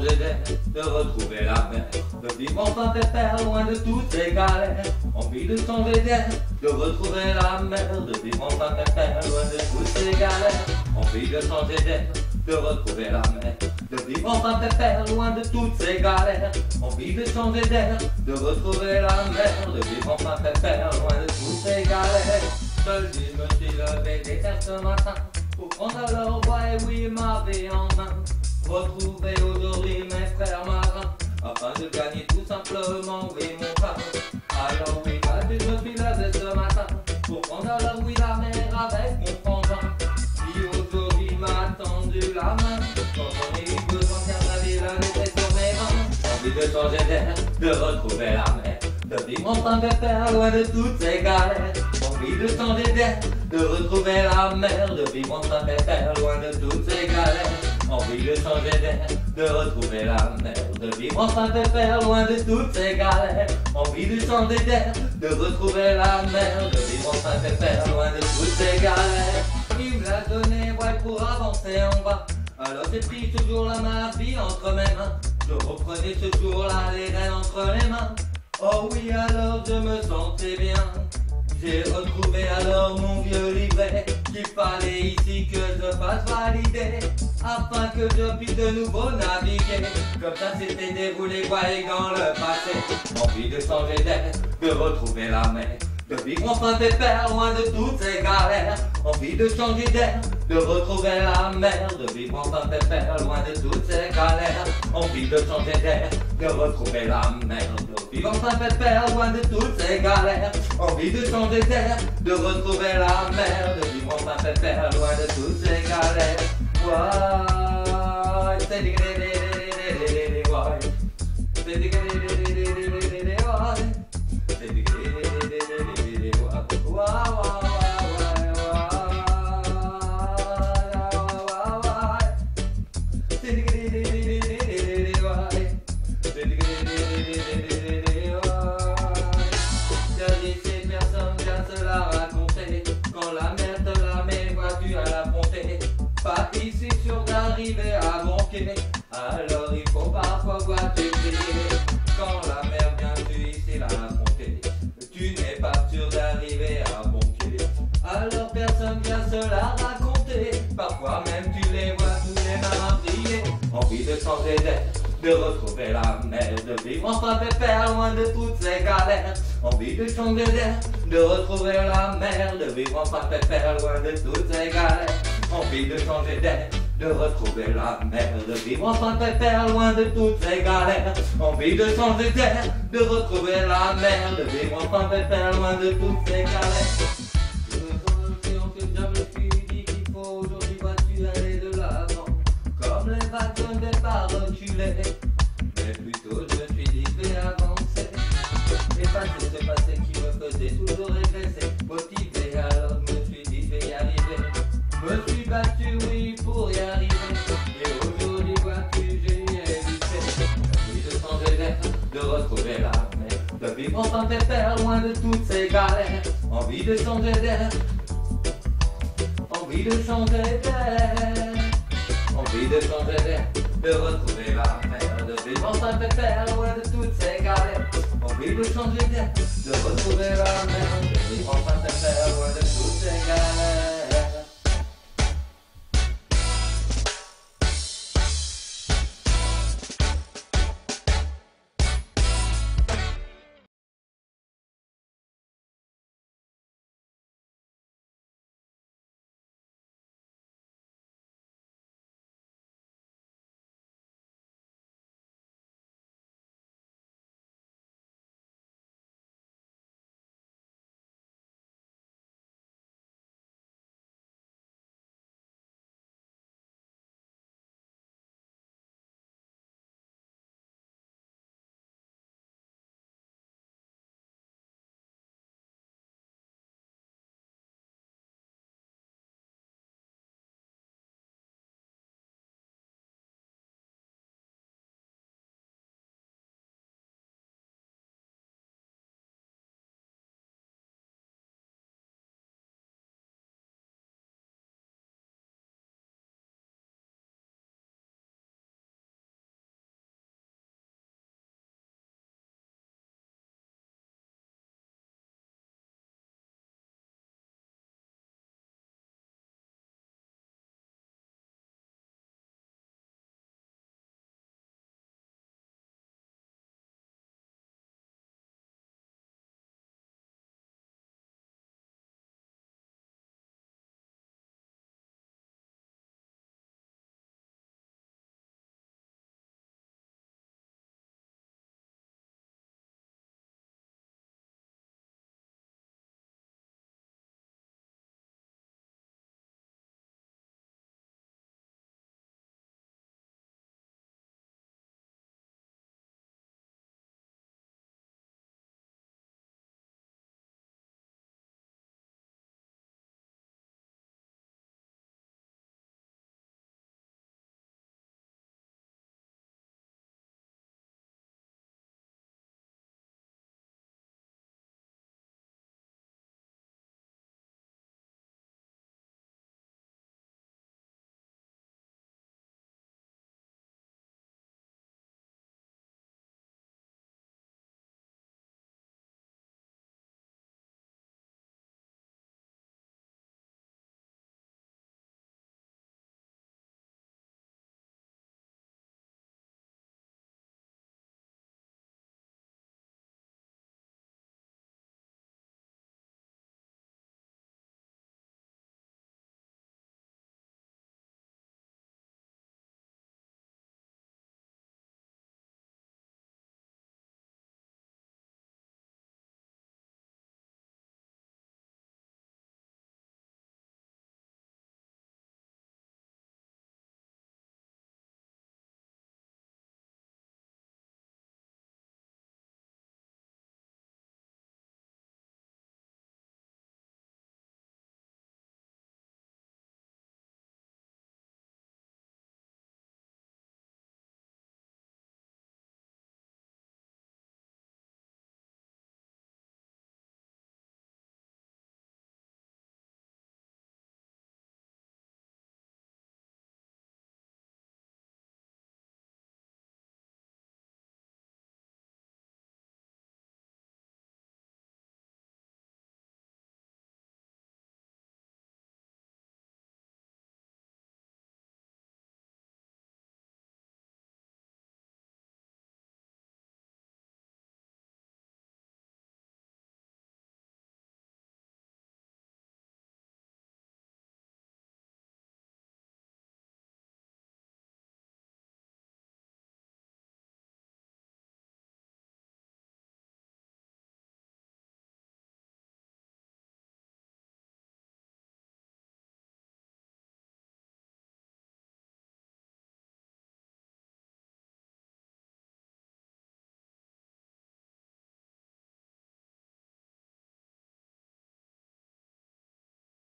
changer d'air, de retrouver la mer, de vivre enfin pépère, loin de toutes ces galères. Envie de changer d'air, de retrouver la mer, de vivre enfin pépère, loin de toutes ces galères. Envie de changer d'air, de retrouver la mer, de vivre enfin pépère, loin de toutes ces galères. Envie de changer d'air, de retrouver la mer, de vivre enfin pépère, loin de toutes ces galères. Seul je me suis levé des terres ce matin, pour prendre leur voix et oui ma vie en main. Retrouver aujourd'hui mes frères marins, afin de gagner tout simplement oui mon pain. Alors oui je me suis levé ce matin, pour prendre leur oui la mer avec mon frangin, qui aujourd'hui m'a tendu la main. Quand on a eu besoin de la vie, la laisser sur mes mains. Envie de changer d'air, de retrouver la mer, de vivre enfin pépère, loin de toutes ces galères. Envie de changer d'air, de retrouver la mer, de vivre enfin pépère, loin de toutes ces galères. Envie de changer d'air, de retrouver la mer, de vivre enfin pépère, loin de toutes ces galères. Envie de changer d'air, de retrouver la mer, de vivre enfin pépère, loin de toutes ces galères. Il me l'a donné, ouais, pour avancer en bas. Alors j'ai pris ce jour-là ma vie entre mes mains. Je reprenais ce jour-là les rênes entre les mains. Oh oui, alors je me sentais bien. J'ai retrouvé alors mon vieux livret, qu'il fallait ici que je fasse valider, afin que je puisse de nouveau naviguer, comme ça s'était déroulé dans le passé. Envie de changer d'air, de retrouver la mer, de vivre enfin pépère, loin de toutes ces galères. Envie de changer d'air, de retrouver la mer, de vivre enfin pépère, loin de toutes ces galères. Envie de changer d'air, de retrouver la mer, de vivre enfin pépère, loin de toutes ces galères. Envie de changer d'air, de retrouver la mer, de vivre enfin pépère, loin de toutes ces galères. Ouais, c'est des pas ici sûr d'arriver à mon pied, alors il faut parfois vois-tu crier. Quand la mer vient tu ici la affronter, tu n'es pas sûr d'arriver à bon pied. Alors personne vient se la raconter, parfois même tu les vois tous les marins briller. Envie de changer d'air, de retrouver la mer, de vivre enfin pépère, loin de toutes ces galères. Envie de changer d'air, de retrouver la mer, de vivre enfin pépère, loin de toutes ces galères. Envie de changer d'air, de retrouver la mer, de vivre enfin pépère, loin de toutes ces galères. Envie de changer d'air, de retrouver la mer, de vivre enfin pépère, loin de toutes ces galères. Je me suis dit qu'il faut aujourd'hui vois-tu aller de l'avant, comme les vagues au départ reculées, mais plutôt je me suis dit fais avancer, effacer ce passé qui me faisait toujours régresser. Motivé alors je me suis dit je vais y arriver, me suis battu oui pour y arriver, et aujourd'hui vois-tu j'ai évité. Envie de changer d'air, de retrouver la mer, de vivre enfin pépère, loin de toutes ces galères. Envie de changer d'air, envie de changer d'air, envie de changer d'air, de retrouver la mer, de vivre enfin pépère, loin de toutes ces galères. Envie de changer d'air,